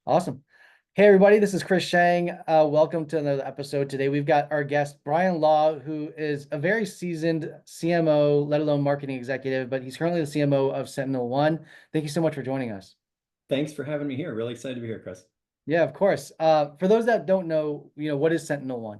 Awesome. Hey, everybody, this is Chris Shang. Welcome to another episode. Today, we've got our guest, Bryan Law, who is a very seasoned CMO, let alone marketing executive, but he's currently the CMO of SentinelOne. Thank you so much for joining us. Thanks for having me here. Really excited to be here, Chris. Yeah, of course. For those that don't know, what is SentinelOne?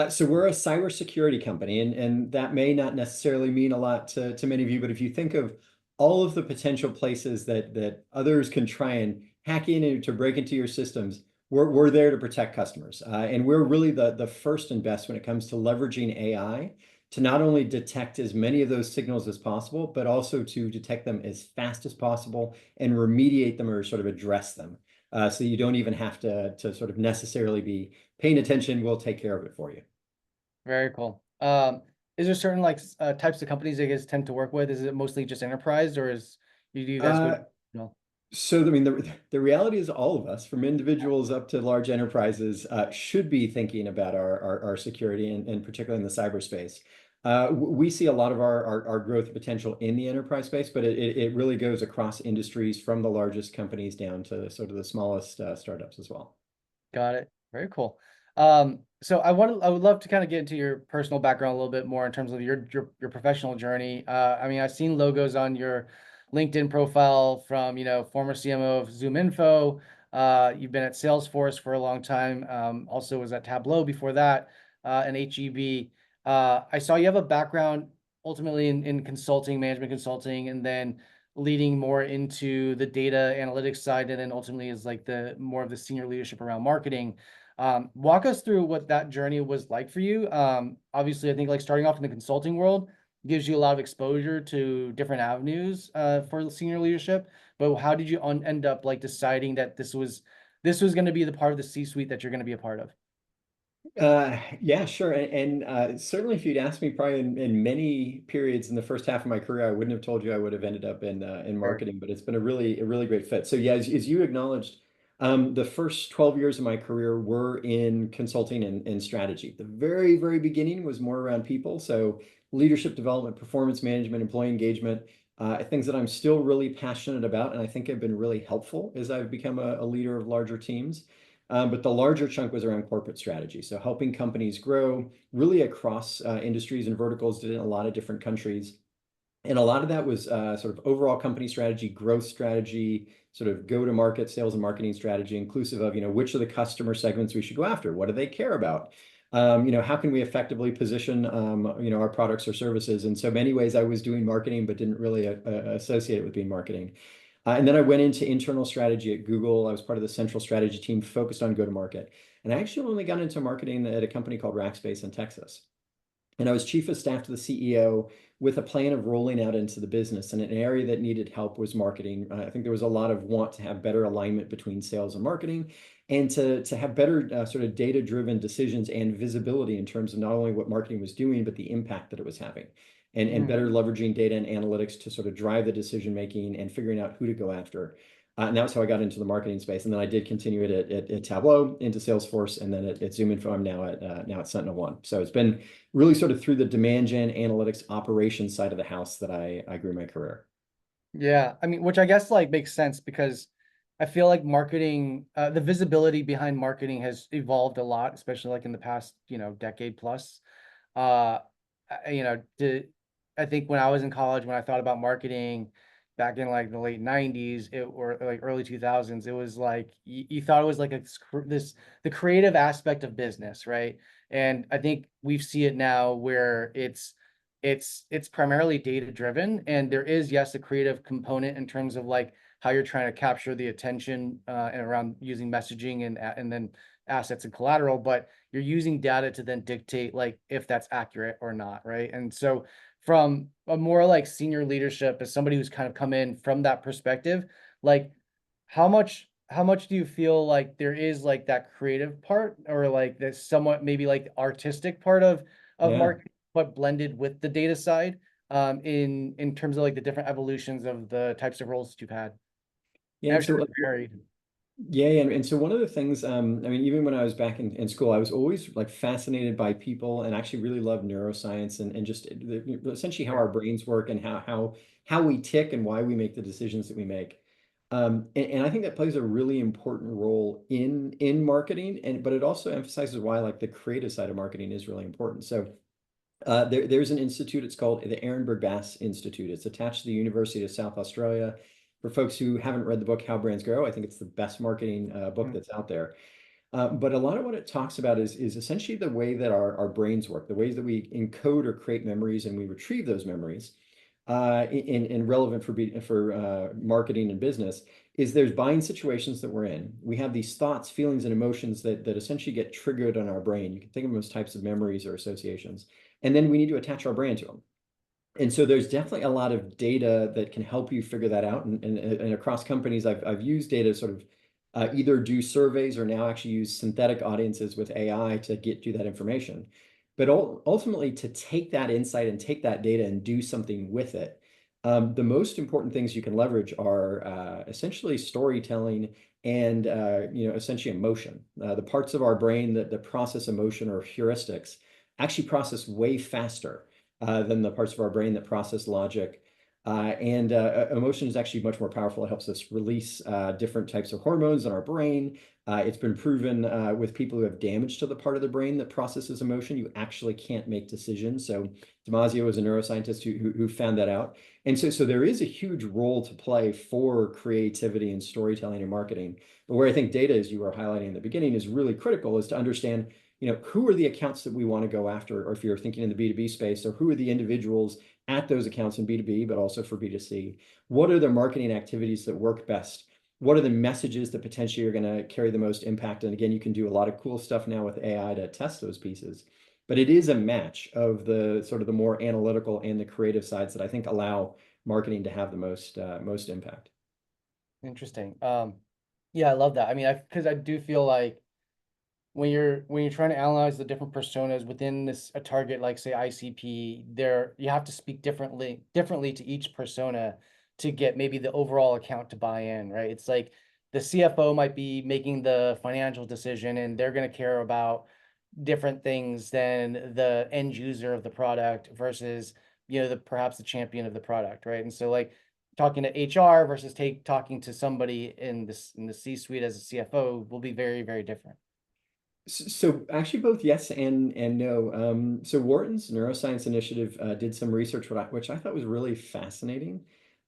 So we're a cybersecurity company, and that may not necessarily mean a lot to many of you, but if you think of all of the potential places that others can try and hack in and to break into your systems, we're there to protect customers. And we're really the first and best when it comes to leveraging AI to not only detect as many of those signals as possible, but also to detect them as fast as possible and remediate them or sort of address them. So you don't even have to sort of necessarily be paying attention. We'll take care of it for you. Very cool. Is there certain types of companies that you guys tend to work with? Is it mostly just enterprise, or do you guys go? Uh, so, I mean, the reality is all of us, from individuals up to large enterprises, should be thinking about our security and particularly in the cyberspace. We see a lot of our growth potential in the enterprise space, but it really goes across industries from the largest companies down to sort of the smallest startups as well. Got it. Very cool. So I would love to kind of get into your personal background a little bit more in terms of your professional journey. I mean, I've seen logos on your LinkedIn profile from, former CMO of ZoomInfo. You've been at Salesforce for a long time. Also was at Tableau before that, and HEB. I saw you have a background ultimately in consulting, management consulting, and then leading more into the data analytics side, and then ultimately is like the more of the senior leadership around marketing. Walk us through what that journey was like for you. Obviously, I think like starting off in the consulting world gives you a lot of exposure to different avenues for senior leadership. But how did you end up like deciding that this was going to be the part of the C-suite that you're going to be a part of? Yeah, sure. And certainly, if you'd asked me probably in many periods in the first half of my career, I wouldn't have told you I would have ended up in Or marketing, but it's been a really great fit. So yeah, as you acknowledged, the first 12 years of my career were in consulting and strategy. The very, very beginning was more around people. So leadership development, performance management, employee engagement, things that I'm still really passionate about, and I think have been really helpful as I've become a leader of larger teams. But the larger chunk was around corporate strategy. So helping companies grow really across industries and verticals, did it in a lot of different countries. And a lot of that was sort of overall company strategy, growth strategy, sort of go-to-market sales and marketing strategy, inclusive of, which are the customer segments we should go after? What do they care about? How can we effectively position, our products or services? In so many ways, I was doing marketing, but didn't really associate it with being marketing. And then I went into internal strategy at Google. I was part of the central strategy team focused on go-to-market. And I actually only got into marketing at a company called Rackspace in Texas. And I was chief of staff to the CEO with a plan of rolling out into the business. And an area that needed help was marketing. I think there was a lot of want to have better alignment between sales and marketing and to have better sort of data-driven decisions and visibility in terms of not only what marketing was doing, but the impact that it was having. And Mhm. better leveraging data and analytics to sort of drive the decision making and figuring out who to go after. And that was how I got into the marketing space. And then I did continue it at Tableau, into Salesforce, and then at ZoomInfo. I'm now at SentinelOne. So it's been really sort of through the demand gen analytics operations side of the house that I grew my career. Yeah, I mean, which I guess like makes sense because I feel like marketing, the visibility behind marketing has evolved a lot, especially like in the past, decade plus. Uh, I- you know, to, I think when I was in college, when I thought about marketing back in like the late 90s, or like early 2000s, it was like you thought it was like the creative aspect of business, right? And I think we see it now where it's primarily data driven, and there is, yes, a creative component in terms of like how you're trying to capture the attention and around using messaging and then assets and collateral, but you're using data to then dictate like if that's accurate or not, right? And so from a more like senior leadership, as somebody who's kind of come in from that perspective, like how much do you feel like there is like that creative part, or like this somewhat maybe like artistic part of Yeah. marketing, but blended with the data side, in terms of like the different evolutions of the types of roles that you've had? Yeah. And I'm And sure so it's varied. yeah, and so one of the things, I mean, even when I was back in school, I was always like fascinated by people and actually really loved neuroscience and just essentially how our brains work and how we tick and why we make the decisions that we make. And I think that plays a really important role in marketing, but it also emphasizes why like the creative side of marketing is really important. So there's an institute, it's called the Ehrenberg Bass Institute. It's attached to the University of South Australia. For folks who haven't read the book How Brands Grow, I think it's the best marketing book Mm, that's out there. But a lot of what it talks about is essentially the way that our brains work, the ways that we encode or create memories and we retrieve those memories in relevant for marketing and business is there's buying situations that we're in. We have these thoughts, feelings, and emotions that essentially get triggered on our brain. You can think of them as types of memories or associations. And then we need to attach our brand to them. And so there's definitely a lot of data that can help you figure that out. And across companies, I've used data sort of either do surveys or now actually use synthetic audiences with AI to get you that information. But ultimately, to take that insight and take that data and do something with it, the most important things you can leverage are essentially storytelling and essentially emotion. The parts of our brain that process emotion or heuristics actually process way faster than the parts of our brain that process logic. And emotion is actually much more powerful. It helps us release different types of hormones in our brain. It's been proven with people who have damage to the part of the brain that processes emotion, you actually can't make decisions. So Damasio was a neuroscientist who found that out. And so there is a huge role to play for creativity and storytelling and marketing. But where I think data, as you were highlighting in the beginning, is really critical is to understand who are the accounts that we want to go after, or if you're thinking in the B2B space, or who are the individuals at those accounts in B2B, but also for B2C? What are the marketing activities that work best? What are the messages that potentially are going to carry the most impact? And again, you can do a lot of cool stuff now with AI to test those pieces. But it is a match of the sort of the more analytical and the creative sides that I think allow marketing to have the most impact. interesting. Yeah, I love that. I mean, because I do feel like when you're trying to analyze the different personas within this a target like say ICP, there you have to speak differently to each persona to get maybe the overall account to buy in, right? It's like the CFO might be making the financial decision and they're going to care about different things than the end user of the product versus perhaps the champion of the product, right? And so like talking to HR versus talking to somebody in the C-suite as a CFO will be very, very different. So actually both yes and no. So Wharton's neuroscience initiative did some research which I thought was really fascinating.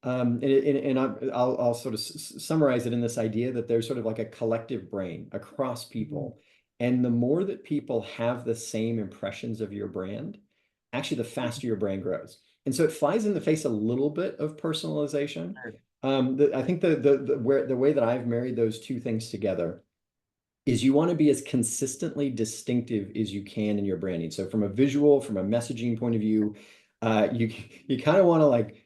I'll sort of summarize it in this idea that there's sort of like a collective brain across Mhm. people. And the more that people have the same impressions of your brand, actually the faster your brain grows. And so it flies in the face a little bit of personalization. Sure. I think the way that I've married those two things together is you want to be as consistently distinctive as you can in your branding. So from a visual, from a messaging point of view, you kind of want to like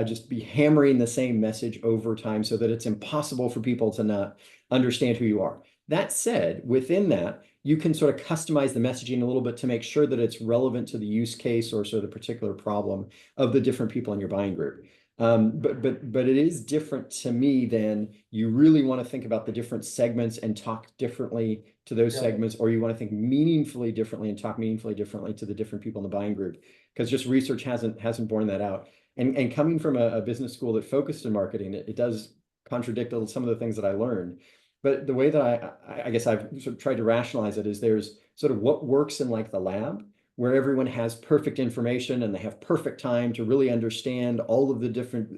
just be hammering the same message over time so that it's impossible for people to not understand who you are. That said, within that, you can sort of customize the messaging a little bit to make sure that it's relevant to the use case or sort of the particular problem of the different people in your buying group. But it is different to me than you really want to think about the different segments and talk differently to those Yeah. segments, or you want to think meaningfully differently and talk meaningfully differently to the different people in the buying group, because just research hasn't borne that out. And coming from a business school that focused in marketing, it does contradict some of the things that I learned. But the way that I guess I've sort of tried to rationalize it is there's sort of what works in like the lab, where everyone has perfect information and they have perfect time to really understand all of the different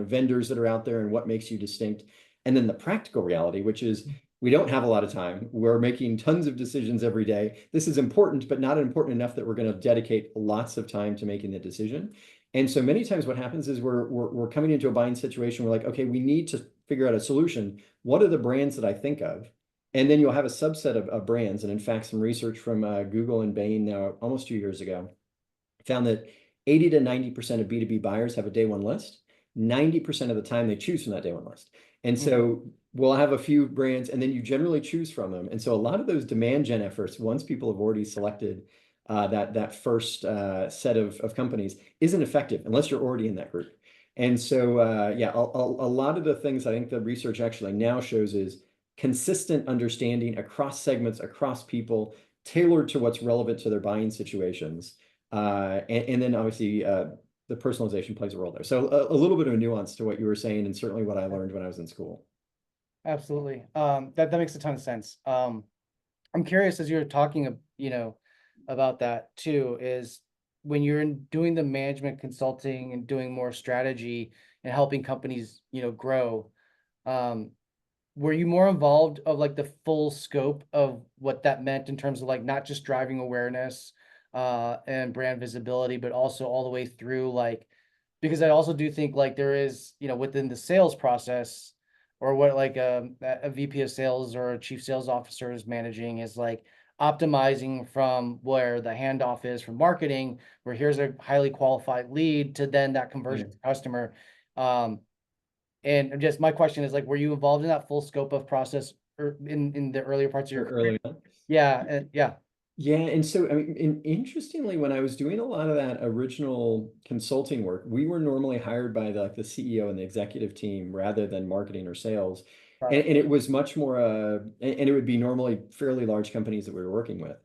vendors that are out there and what makes you distinct. And then the practical reality, which is we don't have a lot of time. We're making tons of decisions every day. This is important, but not important enough that we're going to dedicate lots of time to making the decision. And so many times what happens is we're coming into a buying situation. We're like, okay, we need to figure out a solution. What are the brands that I think of? And then you'll have a subset of brands. And in fact, some research from Google and Bain now almost 2 years ago found that 80 to 90% of B2B buyers have a day one list. 90% of the time they choose from that day one list. And Mhm. so we'll have a few brands and then you generally choose from them. And so a lot of those demand gen efforts, once people have already selected that first set of companies, isn't effective unless you're already in that group. And so, yeah, a lot of the things I think the research actually now shows is consistent understanding across segments, across people, tailored to what's relevant to their buying situations. And then obviously the personalization plays a role there. So a little bit of a nuance to what you were saying, and certainly what I learned when I was in school. Absolutely. That makes a ton of sense. I'm curious as you're talking, about that too, is when you're doing the management consulting and doing more strategy and helping companies, grow, um, were you more involved of like the full scope of what that meant in terms of like not just driving awareness and brand visibility, but also all the way through like because I also do think like there is, within the sales process or what like a VP of sales or a chief sales officer is managing is like optimizing from where the handoff is from marketing, where here's a highly qualified lead to then that Yeah. conversion to customer. Um, and just my question is like, were you involved in that full scope of process or in the earlier parts of your career? Early on. Yeah, and yeah, Yeah, and so I mean, interestingly, when I was doing a lot of that original consulting work, we were normally hired by the CEO and the executive team rather than marketing or sales, right, and it was much more and it would be normally fairly large companies that we were working with.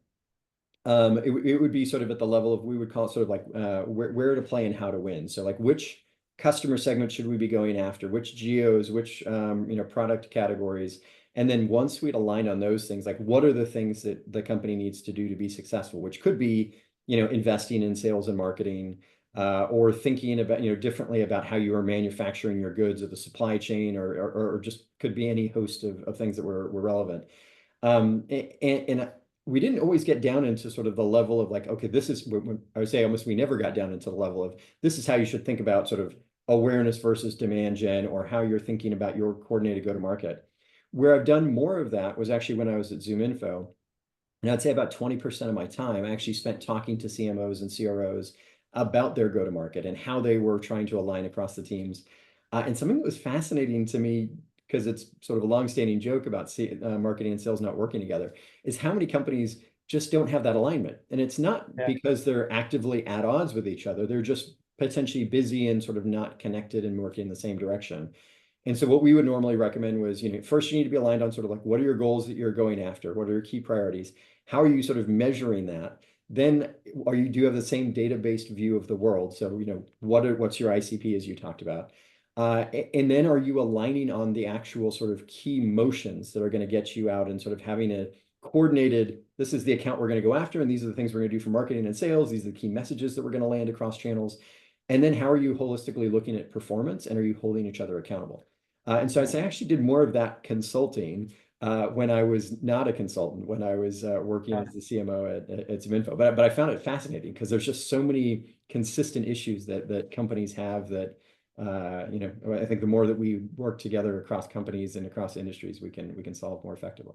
It would be sort of at the level of, we would call it sort of like where to play and how to win. So like which customer segment should we be going after, which geos, which product categories. And then once we'd aligned on those things, like what are the things that the company needs to do to be successful, which could be, investing in sales and marketing, or thinking about, differently about how you are manufacturing your goods or the supply chain, or just could be any host of things that were relevant. And we didn't always get down into sort of the level of like, okay, this is when I would say almost we never got down into the level of this is how you should think about sort of awareness versus demand gen, or how you're thinking about your coordinated go-to-market. Where I've done more of that was actually when I was at ZoomInfo. And I'd say about 20% of my time I actually spent talking to CMOs and CROs about their go-to-market and how they were trying to align across the teams. And something that was fascinating to me, because it's sort of a long-standing joke about marketing and sales not working together, is how many companies just don't have that alignment. And it's not yeah, because they're actively at odds with each other. They're just potentially busy and sort of not connected and working in the same direction. And so what we would normally recommend was, first you need to be aligned on sort of like, what are your goals that you're going after? What are your key priorities? How are you sort of measuring that? Then do you have the same data-based view of the world? So, what's your ICP, as you talked about? And then are you aligning on the actual sort of key motions that are going to get you out and sort of having a coordinated, this is the account we're going to go after, and these are the things we're going to do for marketing and sales. These are the key messages that we're going to land across channels. And then how are you holistically looking at performance, and are you holding each other accountable? And so I'd say I actually did more of that consulting when I was not a consultant, when I was working yeah, as the CMO at ZoomInfo. But I found it fascinating because there's just so many consistent issues that companies have that, I think the more that we work together across companies and across industries, we can solve more effectively.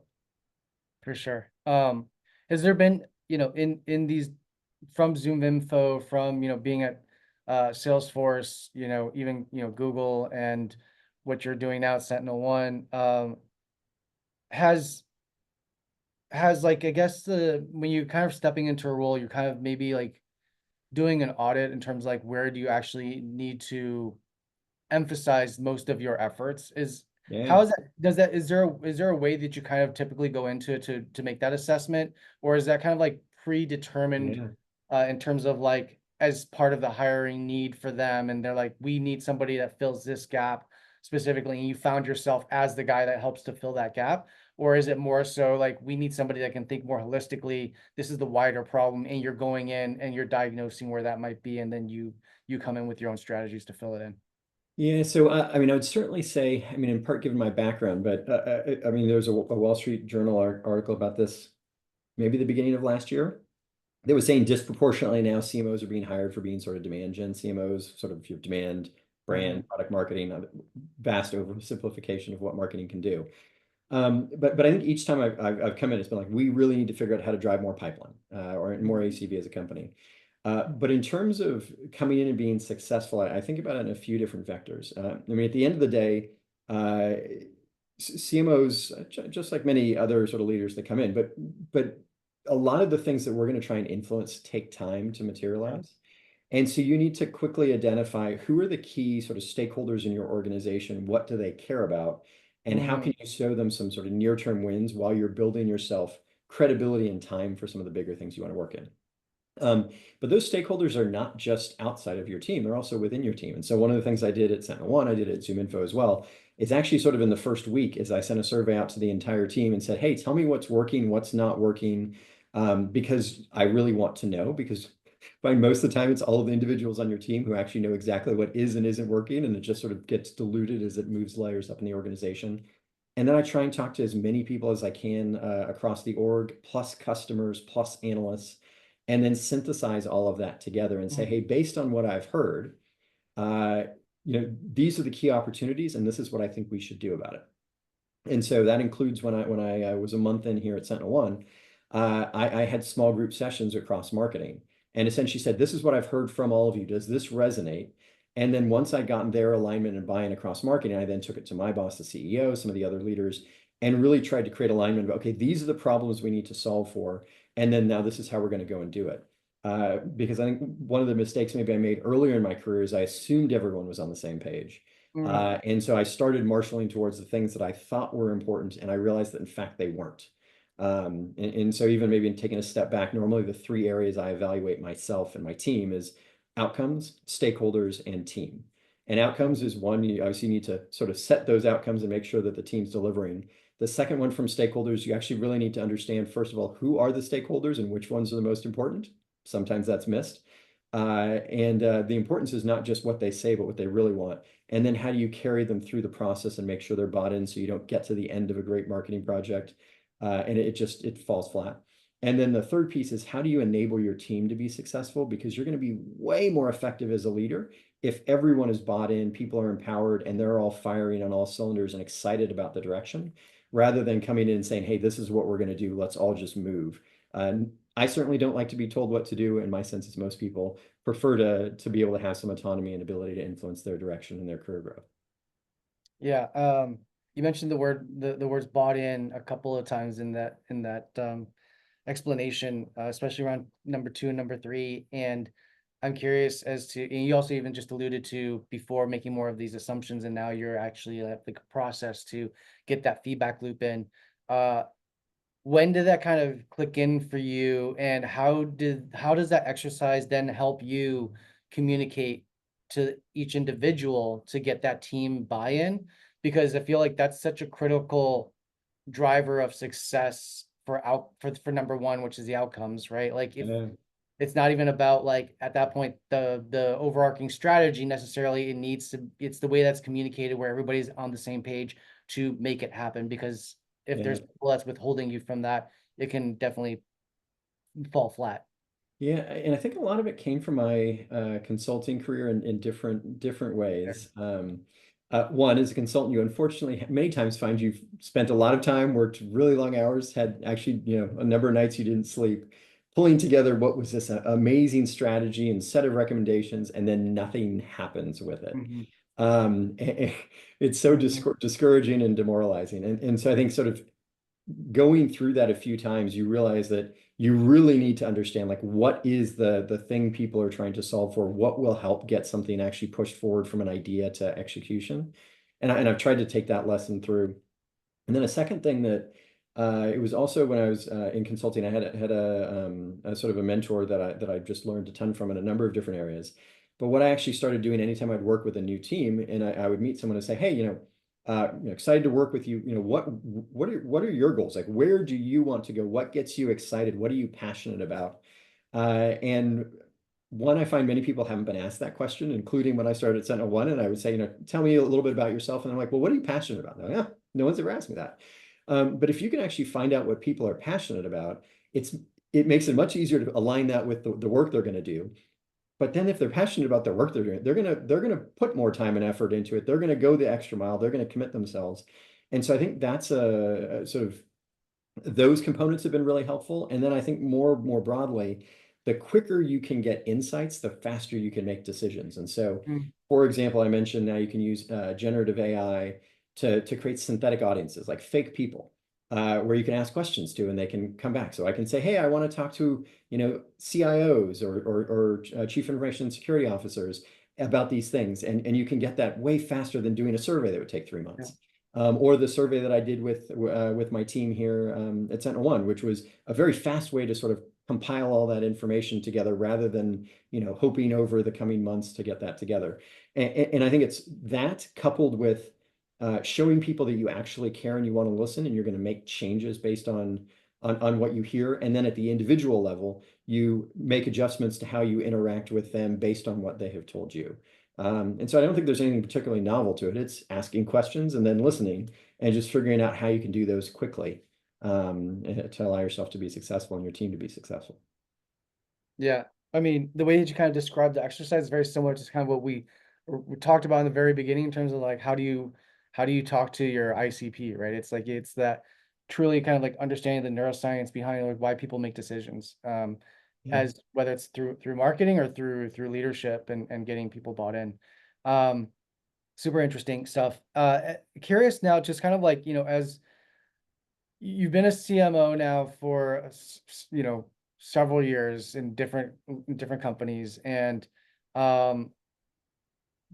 for sure. Has there been, in these from ZoomInfo, from being at Salesforce, even Google and what you're doing now at SentinelOne, has like I guess the when you kind of stepping into a role, you're kind of maybe like doing an audit in terms of like where do you actually need to emphasize most of your efforts is Yeah, how is that does that is there a way that you kind of typically go into it to make that assessment, or is that kind of like predetermined yeah. in terms of like as part of the hiring need for them and they're like we need somebody that fills this gap specifically and you found yourself as the guy that helps to fill that gap, or is it more so like we need somebody that can think more holistically, this is the wider problem and you're going in and you're diagnosing where that might be and then you come in with your own strategies to fill it in. Yeah, so I mean, I would certainly say, I mean, in part given my background, but I mean, there's a Wall Street Journal article about this maybe the beginning of last year. They was saying disproportionately now CMOs are being hired for being sort of demand gen CMOs, sort of your demand, Mhm. brand, product marketing, vast oversimplification of what marketing can do. But I think each time I've come in, it's been like, we really need to figure out how to drive more pipeline or more ACV as a company. But in terms of coming in and being successful, I think about it in a few different vectors. I mean, at the end of the day, uh, CMOs, just like many other sort of leaders that come in, but a lot of the things that we're going to try and influence take time to Yeah. materialize. And so you need to quickly identify who are the key sort of stakeholders in your organization, what do they care about, and how Mhm. can you show them some sort of near-term wins while you're building yourself credibility and time for some of the bigger things you want to work in. But those stakeholders are not just outside of your team, they're also within your team. And so one of the things I did at SentinelOne, I did it at ZoomInfo as well, is actually sort of in the first week is I sent a survey out to the entire team and said, hey, tell me what's working, what's not working, because I really want to know, because by most of the time it's all of the individuals on your team who actually know exactly what is and isn't working, and it just sort of gets diluted as it moves layers up in the organization. And then I try and talk to as many people as I can across the org, plus customers, plus analysts, and then synthesize all of that together and say, Mm. hey, based on what I've heard, uh, these are the key opportunities, and this is what I think we should do about it. And so that includes when I was a month in here at SentinelOne, I had small group sessions across marketing and essentially said, this is what I've heard from all of you. Does this resonate? And then once I got their alignment and buy-in across marketing, I then took it to my boss, the CEO, some of the other leaders, and really tried to create alignment of, okay, these are the problems we need to solve for. And then now this is how we're going to go and do it. Because I think one of the mistakes maybe I made earlier in my career is I assumed everyone was on the same page. Mm. And so I started marshaling towards the things that I thought were important, and I realized that in fact they weren't. And so even maybe in taking a step back, normally the three areas I evaluate myself and my team is outcomes, stakeholders, and team. And outcomes is one, you obviously need to sort of set those outcomes and make sure that the team's delivering. The second one from stakeholders, you actually really need to understand, first of all, who are the stakeholders and which ones are the most important. Sometimes that's missed. And the importance is not just what they say, but what they really want. And then how do you carry them through the process and make sure they're bought in so you don't get to the end of a great marketing project and it falls flat. And then the third piece is how do you enable your team to be successful? Because you're going to be way more effective as a leader if everyone is bought in, people are empowered, and they're all firing on all cylinders and excited about the direction, rather than coming in and saying, hey, this is what we're going to do. Let's all just move. I certainly don't like to be told what to do, and my sense is most people prefer to be able to have some autonomy and ability to influence their direction and their career growth. Yeah. You mentioned the words bought in a couple of times in that explanation, especially around number two and number three. And I'm curious as to, and you also even just alluded to before making more of these assumptions, and now you're actually at the process to get that feedback loop in. Uh, when did that kind of click in for you, and how does that exercise then help you communicate to each individual to get that team buy-in? Because I feel like that's such a critical driver of success for number one, which is the outcomes, right? Like if Yeah. it's not even about like at that point the overarching strategy necessarily, it's the way that's communicated where everybody's on the same page to make it happen. Because if Yeah. there's people that's withholding you from that, it can definitely fall flat. Yeah, and I think a lot of it came from my consulting career in different Sure. ways. One, as a consultant, you unfortunately many times find you've spent a lot of time, worked really long hours, had actually, a number of nights you didn't sleep, pulling together what was this amazing strategy and set of recommendations, and then nothing happens with it. Mhm. It's so Mhm. discouraging and demoralizing. And so I think sort of going through that a few times, you realize that you really need to understand like what is the thing people are trying to solve for, what will help get something actually pushed forward from an idea to execution. And I've tried to take that lesson through. And then a second thing that it was also when I was in consulting, I had a sort of a mentor that I just learned a ton from in a number of different areas. But what I actually started doing anytime I'd work with a new team and I would meet someone and say, hey, excited to work with you. What are your goals? Like, where do you want to go? What gets you excited? What are you passionate about? And one, I find many people haven't been asked that question, including when I started at SentinelOne, and I would say, tell me a little bit about yourself. And I'm like, well, what are you passionate about? Yeah, no one's ever asked me that. But if you can actually find out what people are passionate about, it makes it much easier to align that with the work they're going to do. But then if they're passionate about the work they're doing, they're gonna put more time and effort into it. They're gonna go the extra mile. They're gonna commit themselves. And so I think that's a sort of those components have been really helpful. And then I think more broadly, the quicker you can get insights, the faster you can make decisions. And so, Mm. for example, I mentioned now you can use generative AI to create synthetic audiences, like fake people, where you can ask questions to and they can come back. So I can say, hey, I want to talk to, CIOs or chief information security officers about these things. And you can get that way faster than doing a survey that would take 3 months or the survey that I did with my team here at SentinelOne, which was a very fast way to sort of compile all that information together rather than, hoping over the coming months to get that together. And I think it's that coupled with showing people that you actually care and you want to listen and you're going to make changes based on what you hear. And then at the individual level, you make adjustments to how you interact with them based on what they have told you. And so I don't think there's anything particularly novel to it. It's asking questions and then listening and just figuring out how you can do those quickly to allow yourself to be successful and your team to be successful. Yeah. I mean, the way that you kind of described the exercise is very similar to kind of what we talked about in the very beginning in terms of like how do you talk to your ICP, right? It's like it's that truly kind of like understanding the neuroscience behind like why people make decisions. Yeah. As whether it's through marketing or through leadership and getting people bought in. Um, Super interesting stuff. Curious now, just kind of like, as you've been a CMO now for several years in different companies, and um,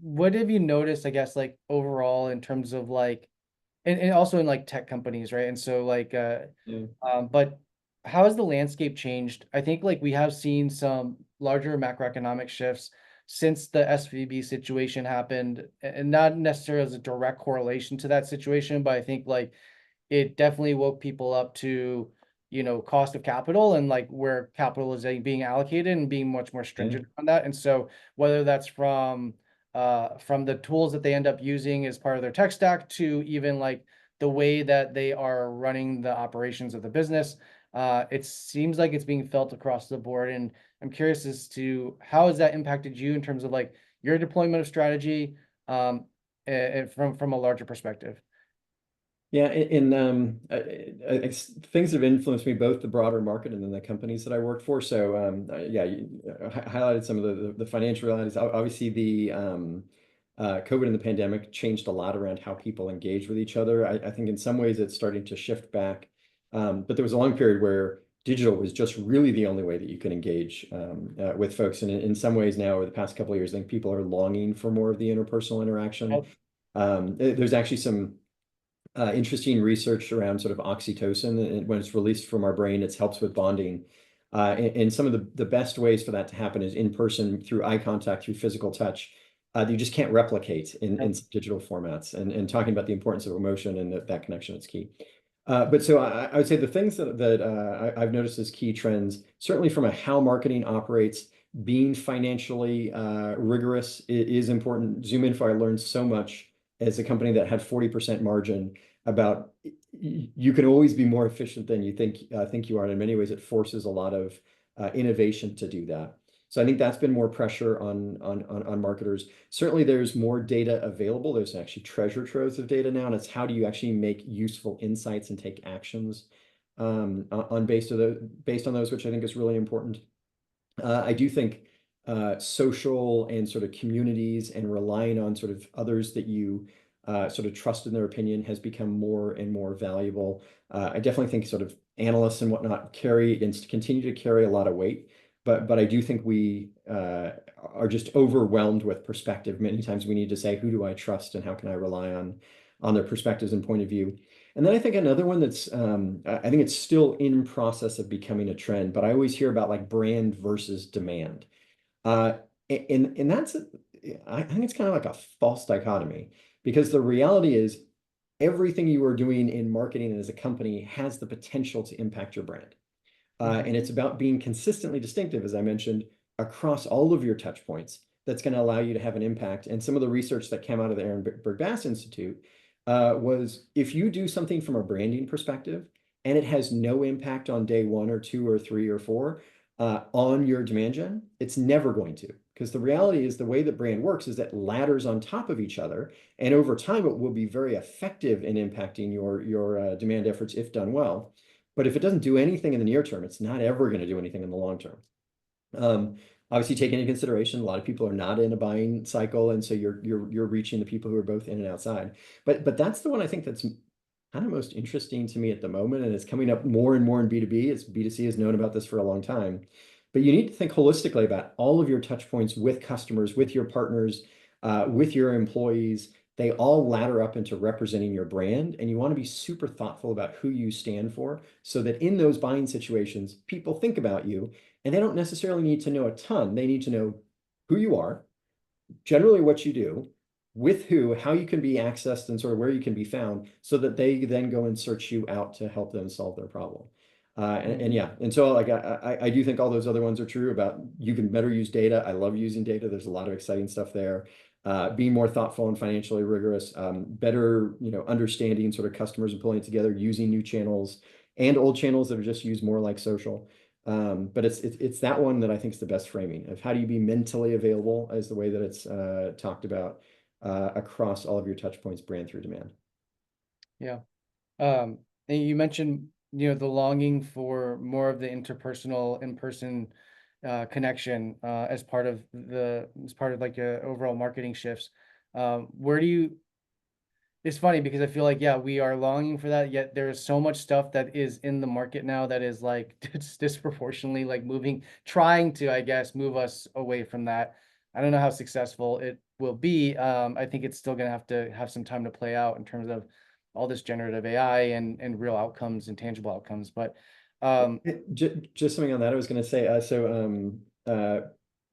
what have you noticed, I guess, like overall in terms of like, and also in like tech companies, right? And so like, Yeah. but how has the landscape changed? I think like we have seen some larger macroeconomic shifts since the SVB situation happened, and not necessarily as a direct correlation to that situation, but I think like it definitely woke people up to, cost of capital and like where capital is being allocated and being much more Yeah. stringent on that. And so whether that's from the tools that they end up using as part of their tech stack to even like the way that they are running the operations of the business, it seems like it's being felt across the board. And I'm curious as to how has that impacted you in terms of like your deployment of strategy, from a larger perspective. Yeah, things have influenced me both the broader market and then the companies that I worked for. So yeah, you highlighted some of the financial realities. Obviously, the COVID and the pandemic changed a lot around how people engage with each other. I think in some ways it's starting to shift back, but there was a long period where digital was just really the only way that you can engage with folks. And in some ways now, over the past couple of years, I think people are longing for more of the interpersonal interaction. There's actually some interesting research around sort of oxytocin, and when it's released from our brain, it helps with bonding. And some of the best ways for that to happen is in person, through eye contact, through physical touch. That you just can't replicate in some digital formats. And talking about the importance of emotion and that connection is key. But so I would say the things that I've noticed as key trends, certainly from a how marketing operates, being financially rigorous is important. ZoomInfo, I learned so much as a company that had 40% margin about you can always be more efficient than you think you are. And in many ways, it forces a lot of innovation to do that. So I think that's been more pressure on marketers. Certainly, there's more data available. There's actually treasure troves of data now, and it's how do you actually make useful insights and take actions based on those, which I think is really important. I do think social and sort of communities and relying on sort of others that you sort of trust in their opinion has become more and more valuable. I definitely think sort of analysts and whatnot carry and continue to carry a lot of weight, but I do think we are just overwhelmed with perspective. Many times we need to say, who do I trust and how can I rely on their perspectives and point of view? And then I think another one that's I think it's still in process of becoming a trend, but I always hear about like brand versus demand. Uh, and I think it's kind of like a false dichotomy because the reality is everything you are doing in marketing and as a company has the potential to impact your brand. Mhm. And it's about being consistently distinctive, as I mentioned, across all of your touch points. That's going to allow you to have an impact. And some of the research that came out of the Aaron Berg-Bass Institute was if you do something from a branding perspective and it has no impact on day 1 or 2 or 3 or 4 on your demand gen, it's never going to. Because the reality is the way that brand works is that ladders on top of each other, and over time it will be very effective in impacting your demand efforts if done well. But if it doesn't do anything in the near term, it's not ever going to do anything in the long term. Obviously, take into consideration, a lot of people are not in a buying cycle, and so you're reaching the people who are both in and outside. But that's the one I think that's kind of most interesting to me at the moment, and it's coming up more and more in B2B. It's B2C has known about this for a long time. But you need to think holistically about all of your touch points with customers, with your partners, with your employees, They all ladder up into representing your brand, and you want to be super thoughtful about who you stand for so that in those buying situations, people think about you and they don't necessarily need to know a ton. They need to know who you are, generally what you do, with who, how you can be accessed, and sort of where you can be found, so that they then go and search you out to help them solve their problem. And Mhm. yeah, and so like I do think all those other ones are true about you can better use data. I love using data. There's a lot of exciting stuff there. Being more thoughtful and financially rigorous, better, understanding sort of customers and pulling it together, using new channels and old channels that are just used more like social. But it's that one that I think is the best framing of how do you be mentally available as the way that it's talked about across all of your touch points, brand through demand. Yeah. And you mentioned, the longing for more of the interpersonal, in-person connection as part of like overall marketing shifts. Where do you It's funny because I feel like, yeah, we are longing for that, yet there's so much stuff that is in the market now that is like it's disproportionately like trying to, I guess, move us away from that. I don't know how successful it will be. I think it's still gonna have to have some time to play out in terms of all this generative AI and real outcomes and tangible outcomes. But Just something on that, I was going to say.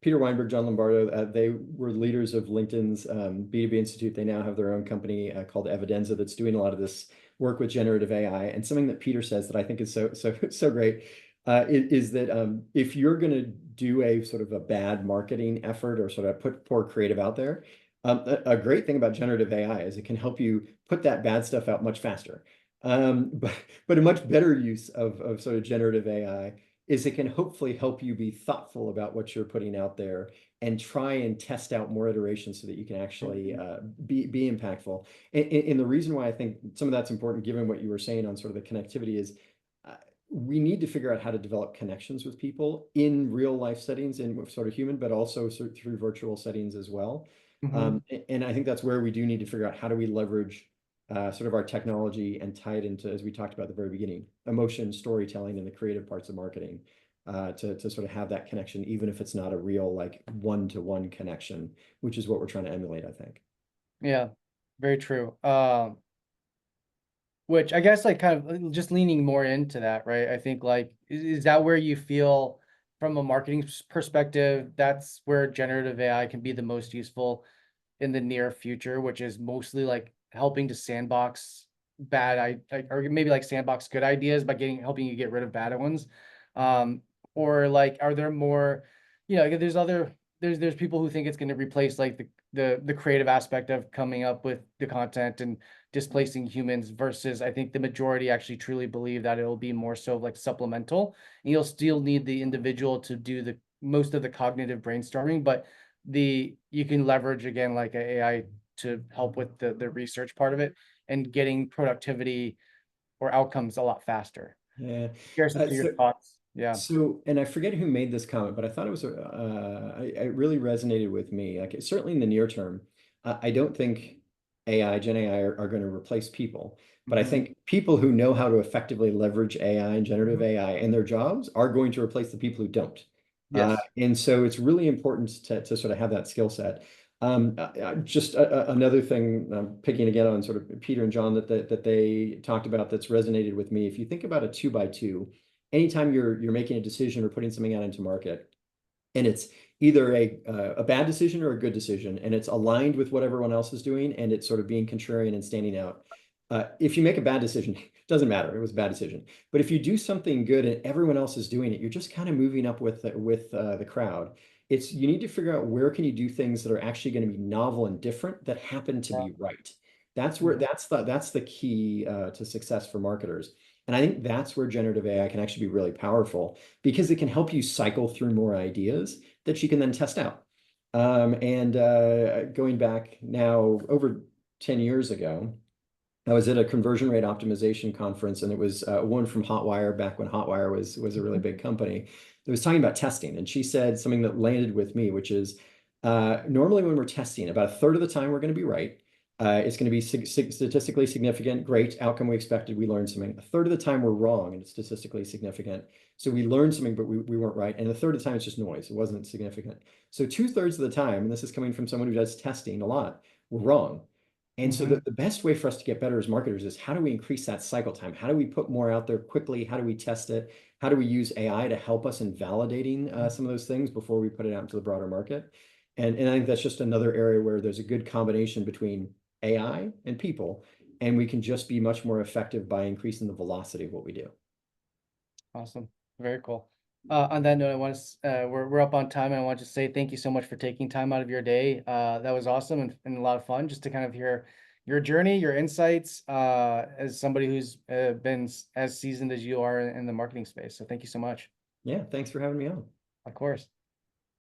Peter Weinberg, John Lombardo, they were leaders of LinkedIn's B2B Institute. They now have their own company called Evidenza that's doing a lot of this work with generative AI. And something that Peter says that I think is so great is that if you're going to do a sort of a bad marketing effort or sort of put poor creative out there, a great thing about generative AI is it can help you put that bad stuff out much faster. But a much better use of sort of generative AI is it can hopefully help you be thoughtful about what you're putting out there and try and test out more iterations so that you can actually be impactful. And the reason why I think some of that's important, given what you were saying on sort of the connectivity, is we need to figure out how to develop connections with people in real life settings and sort of human, but also through virtual settings as well. Mhm. And I think that's where we do need to figure out how do we leverage sort of our technology and tie it into, as we talked about at the very beginning, emotion, storytelling, and the creative parts of marketing to sort of have that connection, even if it's not a real like one-to-one connection, which is what we're trying to emulate, I think. Yeah, very true. Which I guess like kind of just leaning more into that, right? I think like is that where you feel from a marketing perspective, that's where generative AI can be the most useful in the near future, which is mostly like helping to sandbox or maybe like sandbox good ideas by helping you get rid of bad ones. Um, or like, are there more, there's people who think it's going to replace like the creative aspect of coming up with the content and displacing humans versus I think the majority actually truly believe that it'll be more so like supplemental and you'll still need the individual to do the most of the cognitive brainstorming, but you can leverage again like a AI to help with the research part of it and getting productivity or outcomes a lot faster. Yeah. Curious to your So thoughts. Yeah. and I forget who made this comment, but I thought it was, it really resonated with me. Like, certainly in the near term, I don't think Gen AI are going to replace people, but I Mhm. think people who know how to effectively leverage AI and generative Mhm. AI in their jobs are going to replace the people who don't. Yes. And so it's really important to sort of have that skill set. Just another thing, picking again on sort of Peter and John that they talked about that's resonated with me. If you think about a 2x2, anytime you're making a decision or putting something out into market, and it's either a bad decision or a good decision, and it's aligned with what everyone else is doing, and it's sort of being contrarian and standing out. If you make a bad decision, it doesn't matter. It was a bad decision. But if you do something good and everyone else is doing it, you're just kind of moving up with the crowd. You need to figure out where can you do things that are actually going to be novel and different that happen to Yeah. be right. That's where Mhm. that's the key to success for marketers. And I think that's where generative AI can actually be really powerful because it can help you cycle through more ideas that you can then test out. And going back now over 10 years ago, I was at a conversion rate optimization conference, and it was a woman from Hotwire, back when Hotwire was a really big company, that was talking about testing. And she said something that landed with me, which is normally when we're testing, about a third of the time we're going to be right. It's going to be statistically significant, great outcome we expected, we learned something. A third of the time we're wrong and it's statistically significant. So we learned something, but we weren't right. And a third of the time it's just noise, it wasn't significant. So 2/3 of the time, and this is coming from someone who does testing a lot, we're wrong. And so Mm-hmm. the best way for us to get better as marketers is how do we increase that cycle time? How do we put more out there quickly? How do we test it? How do we use AI to help us in validating some of those things before we put it out into the broader market? And I think that's just another area where there's a good combination between AI and people, and we can just be much more effective by increasing the velocity of what we do. Awesome. Very cool. On that note, I want to, we're up on time, and I want to say thank you so much for taking time out of your day. That was awesome and a lot of fun just to kind of hear your journey, your insights, as somebody who's been as seasoned as you are in the marketing space. So thank you so much. Yeah, thanks for having me on. Of course.